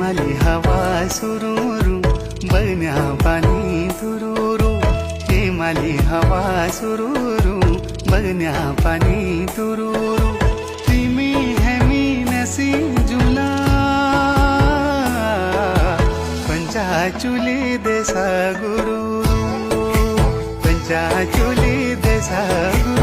माली हवा सुरूरू बगण्या पाणी तुरूरू माली हवा सुरूरू बगण्या पाणी तुरूरू तिमी हेमी नसी जुला पंचाचुली देसा गुरु पंचाचुली देसा गुरु